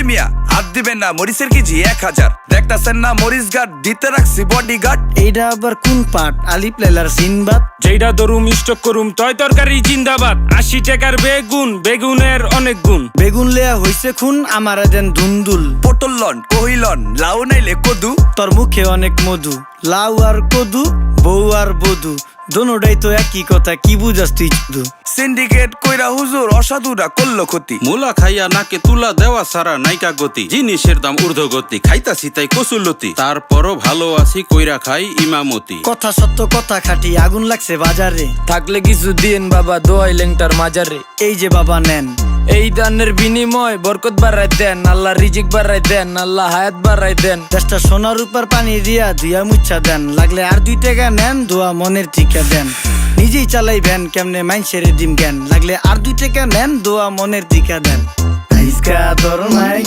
মিয়া হাত দিবেন না, মরিচের কেজি 1000। দেখতাছেন না মরিচ গার্ড দিতে রাখছি বডি গার্ড। এইটা আবার কোন পাট? আলিপ লাইলার সিনবাদ। যেইটা ধরুম স্টক করুম তয় তরকারি জিন্দাবাদ। 80 টাকার বেগুন, বেগুনের অনেক গুণ। বেগুন লেয়া হইছে খুন, আমারে দেন ধুন্দুল। পটল লন, কহিলন, লাউ নাইলে কদু। তোর মুখে অনেক মধু, লাউ আর কদু, বউ আর বধু, দোনোটাই তো একই কথা, কি বুঝাস তুই শুধু? সিন্ডিকেট কইরা হুজুর অসাধুরা করলো ক্ষতি। মুলা খাইয়া নাকে তুলা দেওয়া সারা নাইকা গতি। জিনিসের দাম ঊর্ধ্বগতি, খাইতাছি তাই কসুলতি। তারপরও ভালো আছি কইরা খাই ইমামতি। কথা সত্য কথা খাটি, আগুন লাগছে বাজারে। থাকলে কিছু দিন বাবা, দোয়াই লেংটার মাজারে। এই যে বাবা নেন, এই দানের বিনিময় বরকত বাড়াই দেন, আল্লাহ রিজিক বাড়াই দেন, আল্লাহ হায়াত বাড়াই দেন। দেশটা সোনার উপর পানি দিয়া ধুইয়া মুচ্ছা দেন। লাগলে আর 2 টাকা নেন, দোয়া মনের ঠিকা দেন। নিজেই চালাই ভ্যান, কেমনে মাইনসেরে দিম জ্ঞান। লাগলে আর 2 টাকা নেন, দোয়া মনের ঠিকা দেন। আইসকা তোর মাই